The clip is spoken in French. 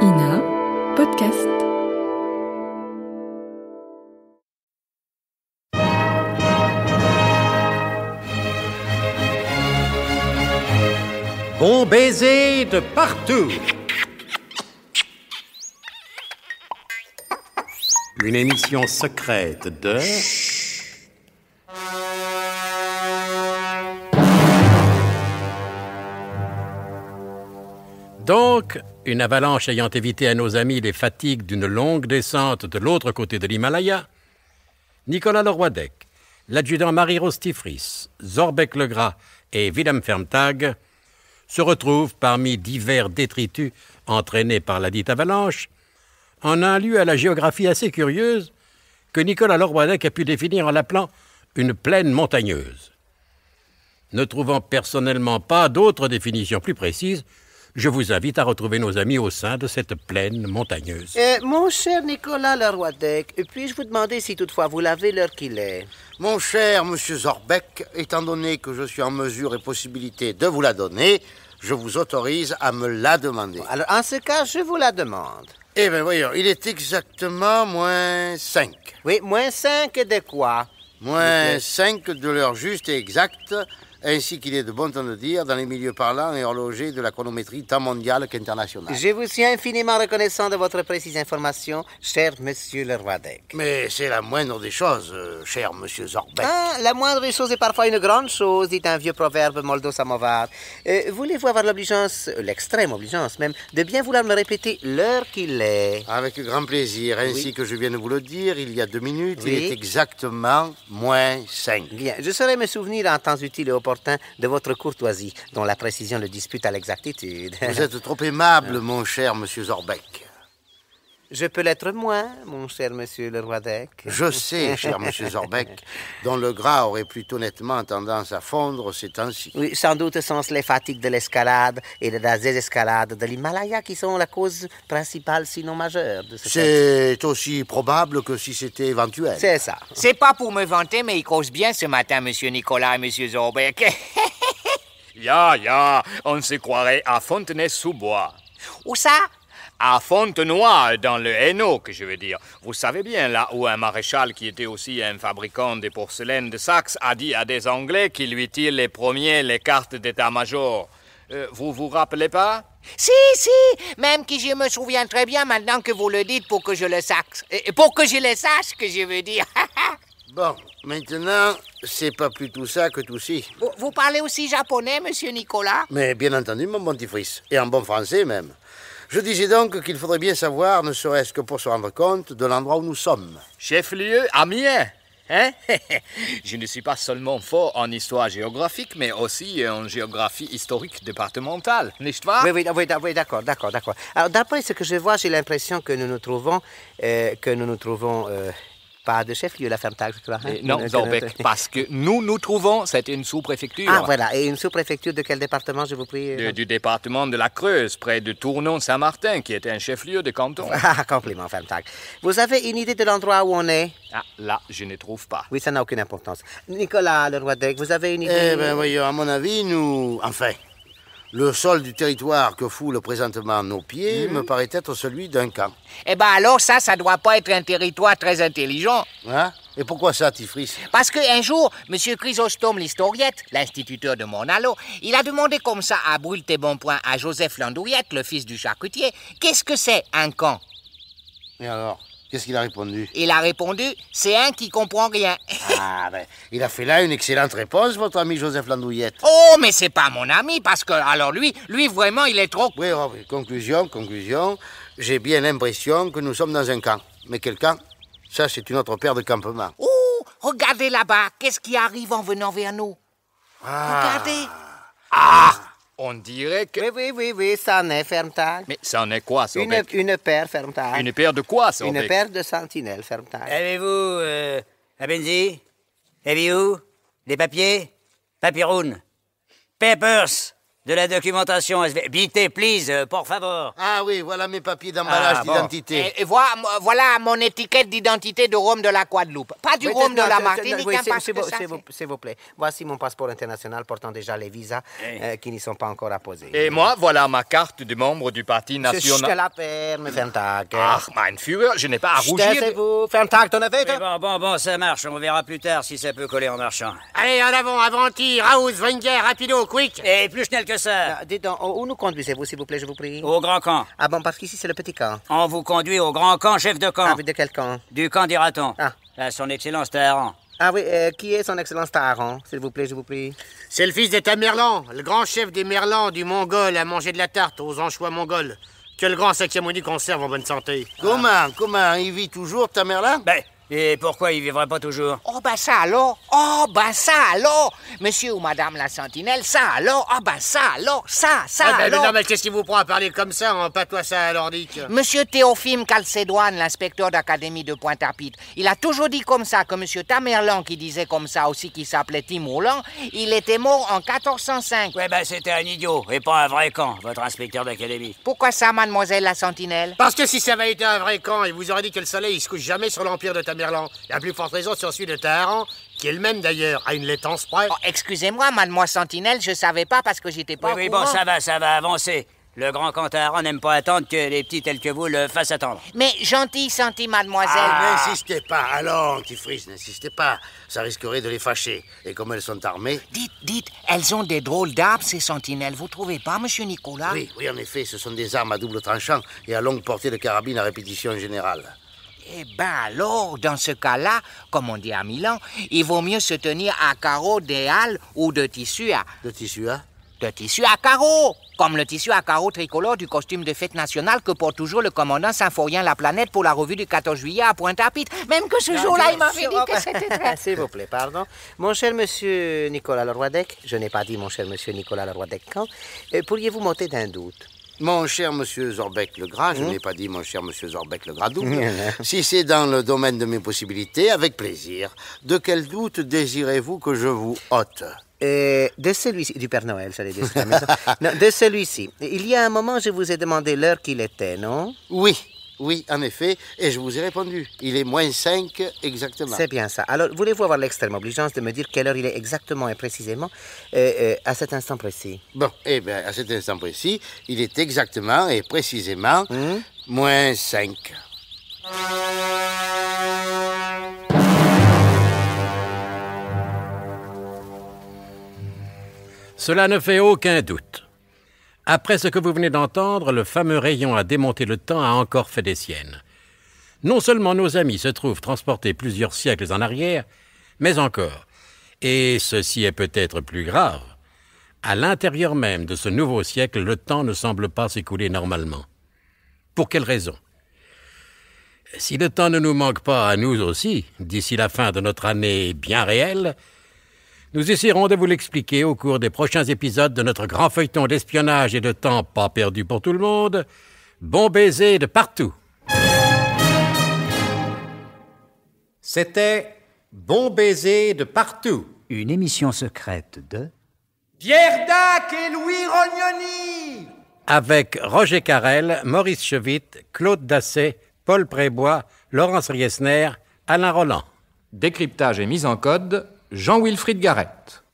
Ina Podcast. Bon baiser de partout. Une émission secrète de... Donc, une avalanche ayant évité à nos amis les fatigues d'une longue descente de l'autre côté de l'Himalaya, Nicolas Leroidec, l'adjudant Marie-Rose Tifris, Zorbec Legras et Willem Fermtag se retrouvent parmi divers détritus entraînés par la dite avalanche en un lieu à la géographie assez curieuse que Nicolas Leroidec a pu définir en l'appelant une plaine montagneuse. Ne trouvant personnellement pas d'autre définition plus précise, je vous invite à retrouver nos amis au sein de cette plaine montagneuse. Mon cher Nicolas Leroidec, puis-je vous demander si toutefois vous l'avez l'heure qu'il est? Mon cher monsieur Zorbec, étant donné que je suis en mesure et possibilité de vous la donner, je vous autorise à me la demander. Alors, en ce cas, je vous la demande. Eh bien, voyons, il est exactement moins 5. Oui, moins 5 de quoi? Moins 5 de l'heure juste et exacte, ainsi qu'il est de bon temps de dire dans les milieux parlants et horlogers de la chronométrie tant mondiale qu'internationale. Je vous suis infiniment reconnaissant de votre précise information, cher monsieur Leroidec. Mais c'est la moindre des choses, cher monsieur Zorbec. Ah, la moindre des choses est parfois une grande chose, dit un vieux proverbe moldo-samovar. Voulez-vous avoir l'obligeance, l'extrême obligeance même, de bien vouloir me répéter l'heure qu'il est? Avec grand plaisir. Ainsi que je viens de vous le dire, il y a 2 minutes, Oui. il est exactement moins 5. Bien, je saurai me souvenir en temps utile et opportun de votre courtoisie, dont la précision le dispute à l'exactitude. Vous êtes trop aimable, mon cher monsieur Zorbec. Je peux l'être moins, mon cher monsieur Leroidec. Je sais, cher monsieur Zorbec, dont le gras aurait plutôt nettement tendance à fondre ces temps-ci. Oui, sans doute sont-ce les fatigues de l'escalade et de la désescalade de l'Himalaya qui sont la cause principale, sinon majeure, de ce C'est aussi probable que si c'était éventuel. C'est ça. C'est pas pour me vanter, mais il cause bien ce matin, monsieur Nicolas et monsieur Zorbec. Ya, on se croirait à Fontenay-sous-Bois. Où ça? À Fontenoy, dans le Hainaut, que je veux dire. Vous savez bien, là où un maréchal qui était aussi un fabricant de porcelaine de Saxe a dit à des Anglais qui lui tirent les premiers les cartes d'état-major. Vous vous rappelez pas? Si, même que je me souviens très bien maintenant que vous le dites pour que je le sache. Pour que je le sache, que je veux dire. Bon, maintenant, c'est pas plus tout ça que tout ci. Vous parlez aussi japonais, monsieur Nicolas? Mais bien entendu, mon bon petit fils, et en bon français même. Je disais donc qu'il faudrait bien savoir, ne serait-ce que pour se rendre compte de l'endroit où nous sommes. Chef-lieu Amiens, hein? Je ne suis pas seulement fort en histoire géographique, mais aussi en géographie historique départementale, n'est-ce pas? Oui, d'accord. Alors, d'après ce que je vois, j'ai l'impression que nous nous trouvons pas de chef-lieu, la Fermtag, je crois. Non, Zorbec, parce que nous trouvons, c'est une sous-préfecture. Ah, voilà. Et une sous-préfecture de quel département, je vous prie? Du département de la Creuse, près de Tournon-Saint-Martin, qui est un chef-lieu de canton. Ah, compliment, Fermtag. Vous avez une idée de l'endroit où on est? Ah, là, je ne trouve pas. Oui, ça n'a aucune importance. Nicolas Leroidec, vous avez une idée? Eh bien, voyons, à mon avis, le sol du territoire que foulent présentement nos pieds me paraît être celui d'un camp. Eh ben alors ça doit pas être un territoire très intelligent. Hein? Et pourquoi ça, Tifris? Parce qu'un jour, M. Chrysostome l'historiette, l'instituteur de Monalo, il a demandé comme ça à brûle-tes-bons-points à Joseph Landouillette, le fils du charcutier, qu'est-ce que c'est un camp? Et alors, qu'est-ce qu'il a répondu? Il a répondu, c'est un qui comprend rien. Ah, ben, il a fait là une excellente réponse, votre ami Joseph Landouillette. Oh, mais c'est pas mon ami, parce que, alors lui vraiment, il est trop... Oui, conclusion. J'ai bien l'impression que nous sommes dans un camp. Mais quel camp? Ça, c'est une autre paire de campements. Oh, regardez là-bas, qu'est-ce qui arrive en venant vers nous? Regardez. On dirait que... Oui, ça en est, Fermtag. Mais ça en est quoi, ça? Une paire, Fermtag. Une paire de quoi, ça? Une paire de sentinelles, Fermtag. Avez-vous, Abenzi? Avez-vous des papiers? Papyroun. Papers. De la documentation SV. Bitez, please, por favor. Ah oui, voilà mes papiers d'emballage d'identité. Et voilà mon étiquette d'identité de rhum de la Guadeloupe. Pas du rhum de la Martinique, Oui, parce que ça, s'il vous plaît. Voici mon passeport international portant déjà les visas qui n'y sont pas encore apposés. Et moi, voilà ma carte de membre du Parti Je te national. la perme, Ferntag. Ach, mein Führer, je n'ai pas à rougir. Taisez-vous, Ferntag, ton aveu. Bon, ça marche. On verra plus tard si ça peut coller en marchant. Allez, en avant, Avanti, Raouz, Wenger, rapido, quick. Et plus schnell que ça. Dites donc, où nous conduisez-vous, s'il vous plaît, je vous prie? Au grand camp. Ah bon, parce qu'ici, c'est le petit camp. On vous conduit au grand camp, chef de camp. Ah, mais de quel camp? Du camp dira-t-on. Ah. À son excellence Taharan. Ah oui, qui est son excellence Taharan, s'il vous plaît, je vous prie? C'est le fils de Tamerlan, le grand chef des Merlans du Mongol à manger de la tarte aux anchois mongols. Quel grand Sakyamuni conserve en bonne santé. Comment il vit toujours, ta mère là? Ben, et pourquoi il vivrait pas toujours? Oh, ben ça alors. Monsieur ou madame la sentinelle, ça alors. Ça alors. Non, mais qu'est-ce qui vous prend à parler comme ça, en patois ça nordique? Monsieur Théophile Calcédoine, l'inspecteur d'académie de Pointe-à-Pitre, il a toujours dit comme ça que monsieur Tamerlan, qui disait comme ça aussi qu'il s'appelait Timourlan, il était mort en 1405. Ouais, ben c'était un idiot, et pas un vrai camp, votre inspecteur d'académie. Pourquoi ça, mademoiselle la sentinelle? Parce que si ça avait été un vrai camp, il vous aurait dit que le soleil il se couche jamais sur l'empire de Tamerlan. La plus forte raison sur celui de Taharan, qui est le même d'ailleurs, à une laitance près. Oh, excusez-moi, mademoiselle sentinelle, je savais pas parce que j'étais pas au Oui, courant. bon, ça va avancer. Le grand camp Taharan n'aime pas attendre que les petits tels que vous le fassent attendre. Mais gentil mademoiselle. N'insistez pas, alors, antifrice, n'insistez pas. Ça risquerait de les fâcher. Et comme elles sont armées... Dites, elles ont des drôles d'arbres, ces sentinelles. Vous trouvez pas, monsieur Nicolas? Oui, en effet, ce sont des armes à double tranchant et à longue portée de carabine à répétition générale. Eh ben alors, dans ce cas-là, comme on dit à Milan, il vaut mieux se tenir à carreaux des halles ou de tissu à... De tissu, hein? De tissu à carreaux, comme le tissu à carreaux tricolore du costume de fête nationale que porte toujours le commandant Symphorien La Planète pour la revue du 14 juillet à Pointe-à-Pitre. Même que ce jour-là, il m'avait dit que c'était très... S'il vous plaît, pardon. Mon cher monsieur Nicolas Leroy-Dec, je n'ai pas dit mon cher monsieur Nicolas Leroy-Dec quand, pourriez-vous m'ôter d'un doute? Mon cher monsieur Zorbec-le-Gras, je n'ai pas dit mon cher monsieur Zorbec-le-Gras double. Si c'est dans le domaine de mes possibilités, avec plaisir. De quel doute désirez-vous que je vous ôte? De celui-ci, du Père Noël, j'allais dire. Non, de celui-ci. Il y a un moment, je vous ai demandé l'heure qu'il était, non? Oui, en effet, et je vous ai répondu. Il est -5 exactement. C'est bien ça. Alors, voulez-vous avoir l'extrême obligeance de me dire quelle heure il est exactement et précisément à cet instant précis? Bon, eh bien, à cet instant précis, il est exactement et précisément -5. Cela ne fait aucun doute. Après ce que vous venez d'entendre, le fameux rayon à démonter le temps a encore fait des siennes. Non seulement nos amis se trouvent transportés plusieurs siècles en arrière, mais encore, et ceci est peut-être plus grave, à l'intérieur même de ce nouveau siècle, le temps ne semble pas s'écouler normalement. Pour quelle raison? Si le temps ne nous manque pas à nous aussi, d'ici la fin de notre année bien réelle, nous essaierons de vous l'expliquer au cours des prochains épisodes de notre grand feuilleton d'espionnage et de temps pas perdu pour tout le monde, Bon baiser de partout. C'était Bon baiser de partout. Une émission secrète de... Pierre Dac et Louis Rognoni. Avec Roger Carrel, Maurice Chevitte, Claude Dasset, Paul Prébois, Laurence Riesner, Alain Roland. Décryptage et mise en code, Jean-Wilfried Garrett.